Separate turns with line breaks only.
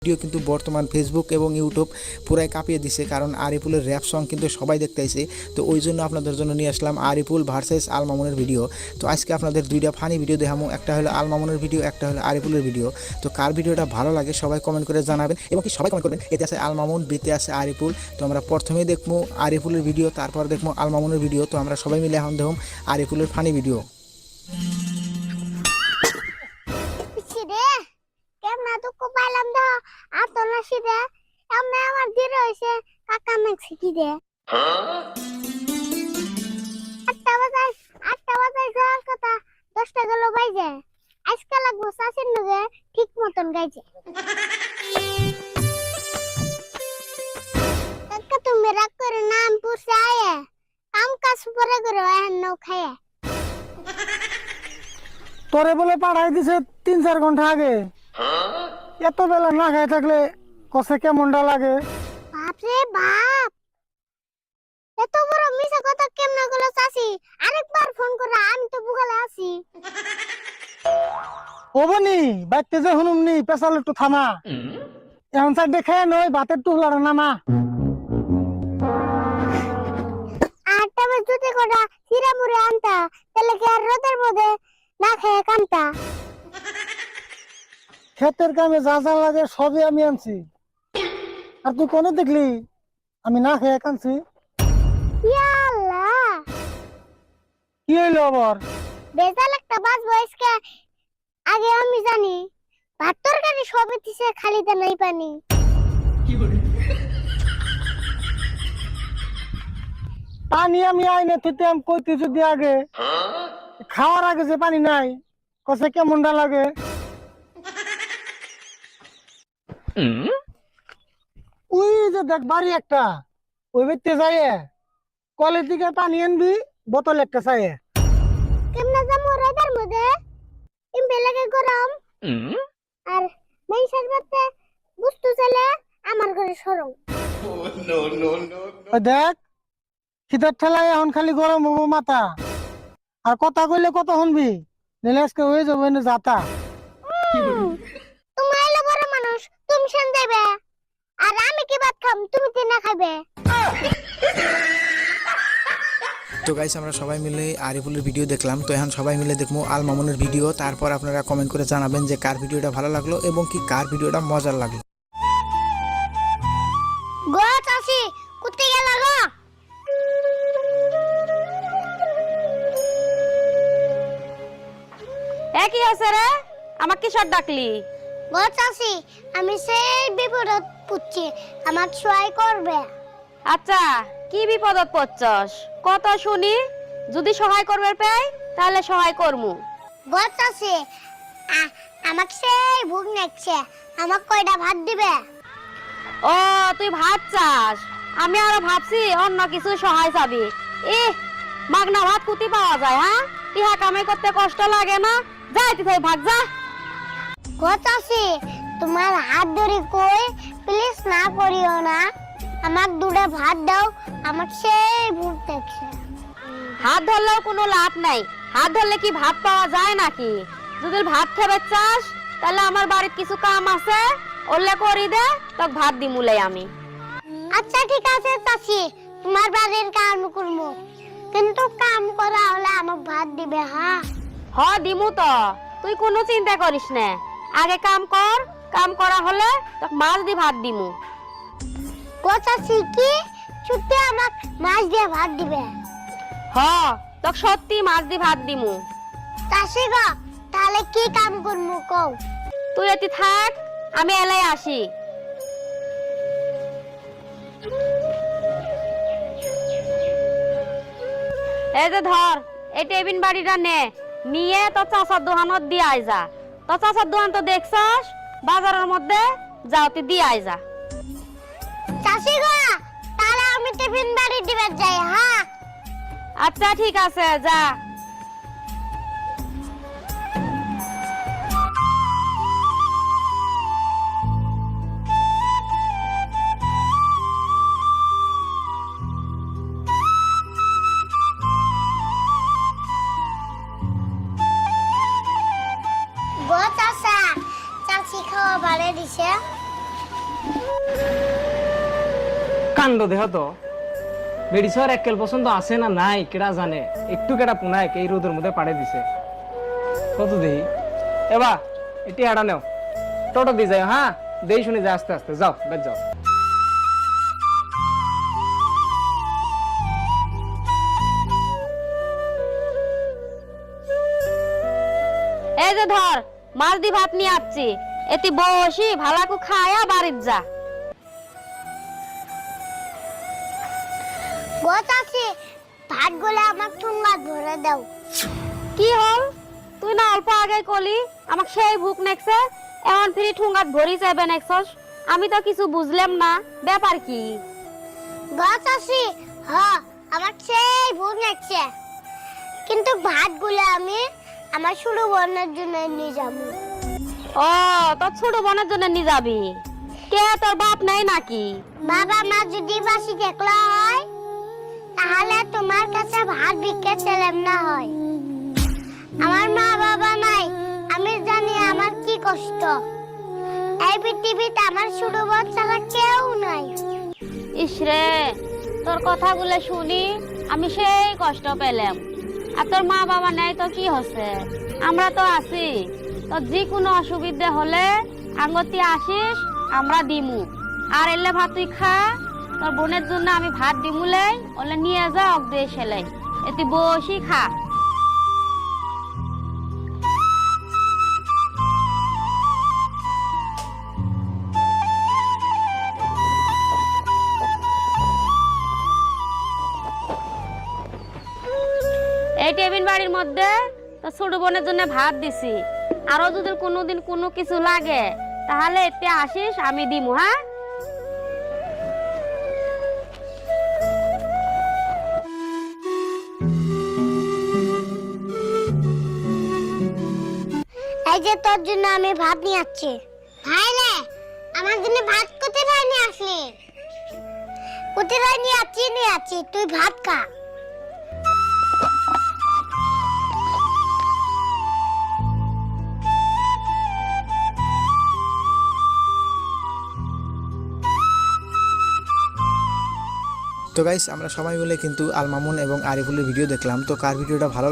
Video কিন্তু বর্তমান Facebook এবং ইউটিউব পুরাই কাঁপিয়ে দিছে, কারণ আরিফুলের র্যাপ সং কিন্তু সবাই দেখতে আইছে। তো ওই জন্য আপনাদের জন্য নিয়ে আসলাম আরিফুল ভার্সেস আল মামুনের ভিডিও। তো আজকে আপনাদের দুইটা ফানি ভিডিও দেখাবো, একটা হলো আল মামুনের ভিডিও, একটা হলো আরিফুলের ভিডিও। তো কার ভিডিওটা ভালো লাগে সবাই কমেন্ট করে জানাবেন, এবং কি সবাই কমেন্ট করবেন এতে আছে আল মামুন, বিতে আছে আরিফুল। তো আমরা প্রথমেই দেখবো আরিফুলের ভিডিও, তারপর দেখবো আল মামুনের ভিডিও। তো আমরা সবাই মিলে এখন দেখুন আরিফুলের ফানি ভিডিও।
কেমন দুঃখ পাইলাম তো আর তো না শিবে এমনি আমার ধীরে হইছে কাকা মেক্সি কি দে 8টা বাজায় যাওয়ার কথা 10টা গেল বাইজে আজকে লাগবো শাসির নগে ঠিক মতন গাইছে কাকা তুমি রাগ করে নাম পুষে আয়ে কাম কাজ পরে করে এখন নৌ খায়
তোরে বলে পাঠাই দিছে 3-4 ঘন্টা আগে। এত বেলা না খাই থাকলে কষে কেমনটা লাগে।
বাপ রে বাপ, এত বড় মিছা কথা কেমনে গেল চাচি? আরেকবার ফোন করে, আমি তো বুগালে আছি।
ওবনি বাইতে যে হুনুমনি পেছাল একটু থামা। এখন সাইড দেখে নই ভাতের টুকলাটা নামা।
আটটা বাজে জুতে কটা হিরা মুড়ে আনতা, তাহলে কি আর রোদের মধ্যে না খেয়ে কামতা?
ক্ষেতের কামে যা যা লাগে সবই আমি আনছি, আর তুই কোনে দেখলি আমি না খেয়ে কানছি?
ইয়া আল্লাহ,
কি হইলো আবার?
বেজাল একটা বাজ বয়সকে আগে আমি জানি, ভাত তরকারি সবই দিছে, খালিতে নাই পানি।
পানি আমি আইনে থেকে আমি কইতে যদি আগে খাওয়ার আগে যে পানি নাই কষে কেমনটা লাগে। ওই যে দেখ বাড়ি একটা, ওই বেতে যাই কলেজ থেকে পানি আনবি বোতল একটা চাই।
কেমনে যাবো রোদের মধ্যে? ইমবে লাগে গরম, আর মেইসার বাতে বুঝতে চলে আমার ঘরে সরম।
ওই দেখ শীতের ঠেলায় এখন খালি গরম হবো মাথা, আর কথা কইলে কত শুনবি, নিলে আজকে হয়ে যাবো এনে যাতা।
তুমি এলো বড় মানুষ, তুমি শান দেবে, আর আমি কি ভাত খাম, তুমি তিনা খাবে।
তো গাইস আমরা সবাই মিলে আরিফুলের ভিডিও দেখলাম। তো এখন সবাই মিলে দেখবো আল মামুনের ভিডিও। তারপর আপনারা কমেন্ট করে জানাবেন যে কার ভিডিওটা ভালো লাগলো এবং কি কার ভিডিওটা মজার লাগলো।
গো চাচি কুত্তে গেল গো।
কি আছে রে? আমাকে কিসব ডাকলি?
গো চাচি আমি সেই বিপদত পুচ্ছি, আমার সহায় করবে।
আচ্ছা, কি বিপদত পড়ছস কথা শুনি, যদি সহায় করবে পাই তাহলে সহায় করমু।
গো চাচি আমাকে সেই ভুক নাকছে, আমাকে কয়টা ভাত দিবে?
ও তুই ভাত চাস, আমি আরো ভাবছি অন্য কিছু সহায় চাবি। মাগনা ভাত কুতি পাওয়া যায়? হ্যাঁ, ইহা কামাই করতে কষ্ট লাগে না? যাই তুই ভাগ যা।
গো চাচি তোমার হাত ধরে কই, প্লিজ না করিও না, আমাকে দুটো ভাত দাও, আমাকে সেই ভুক দেখছে।
হাত ধরলেও কোনো লাভ নাই, হাত ধরলে কি ভাত পাওয়া যায় নাকি? যদি ভাত খেবে চাস তাহলে আমার বাড়ির কিছু কাম আছে, ওলে করি দে, তোকে ভাত দিমুলে আমি।
আচ্ছা ঠিক আছে চাচি, তোমার বাড়ির কাম করবো, কিন্তু কাম করা হলে আমাকে ভাত দিবে। হ্যাঁ
হ দিমু তো, তুই কোনো চিন্তা করিস না, আগে কাম কর, কাম করা হলে তোকে মাছ দিয়ে ভাত দিমু।
গো চাচি কি ছুটে আমাকে মাছ দিয়ে ভাত দিবে?
হ, তোকে সত্যি মাছ দিয়ে ভাত দিমু।
চাচি গো তাহলে কি কাম করবো কও?
তুই এটি থাক, আমি এলাই আসি। এই যে ধর, এই টেবিল বাড়িটা নে, নিয়ে তো চাচার দোকানত দিয়ে আই যা। তো চাচার দোকান তো দেখছস বাজারের মধ্যে, যাও তুই দিয়ে আই যা।
চাচি গো তাহলে আমি টিফিন বাড়ি দিবে যাই। হ্যাঁ
আচ্ছা ঠিক আছে, যা।
গো চাচা, চাচি খাওয়া বাড়ে দিছে,
কাণ্ড দেহ তো মেডিসর এককেল পছন্দ আছে না নাই কেডা জানে, একটু কেডা পুনায় এই রোদের মধ্যে পাড়ে দিছে কত দেহি। এবা এটি আড়া নেও, টোটো দিয়ে যাও। হ্যাঁ দেই শুনে যায়, আস্তে আস্তে যাও, বেশ যাও।
এই যে ধর মাছ দি ভাত নিয়ে আসছি, এটি বসি ভালাকু খায়া বাড়ির যা।
গত আছে ভাতগুলো আমার ঠুঙ্গাত ভরে দাও।
কি হল, তুই না অল্প আগে কলি আমাকে সেই ভুক নেকছে, এমন ফিরি ঠুঙ্গাত ভরি যাবে নেকছস? আমি তো কিছু বুঝলাম না, ব্যাপার কি?
গত আছে হ্যাঁ আমার সেই ভুক লাগছে, কিন্তু ভাতগুলো আমি আমার ছোট বোনের জন্য নিয়ে যাবো।
ও তোর ছোট বোনের জন্য নিয়ে যাবি? কে তোর বাপ নাই নাকি?
বাবা মা যদি বাসি দেখলা হয় তাহলে তোমার কাছে ভাত ভিক্ষা চাইলাম না হয়। আমার মা বাবা নাই, আমি জানি আমার কি কষ্ট। এই পৃথিবীতে আমার ছোট বোন ছাড়া কেউ নাই।
ইসরে, তোর কথাগুলো শুনি আমি সেই কষ্ট পেলাম। আর তোর মা বাবা নাই তো কি হচ্ছে, আমরা তো আছি। তোর যে কোনো অসুবিধা হলে আঙ্গতি আসিস, আমরা দিমু। আর এলে ভাত তুই খা, তোর বোনের জন্য আমি ভাত দিমুলে, ওলে নিয়ে যা অক দিয়ে সেলাই, এতে বসি খা। এই টেবিল বাড়ির মধ্যে তো ছোট বোনের জন্য ভাত দিছি, আরো যদি কোনোদিন কোনো কিছু লাগে তাহলে এতে আসিস, আমি দিমু। হ্যাঁ
এই যে তোর জন্য আমি ভাত নিয়ে আসছি। ভাই রে, আমার জন্য ভাত কোথায় ভাই নিয়ে আসলি? কোথায় নিয়ে আসছি, তুই ভাত খা।
তো গাইস আমরা সবাই মিলে কিন্তু আল মামুন এবং আরিফুলের ভিডিও দেখলাম। তো কার ভিডিওটা ভালো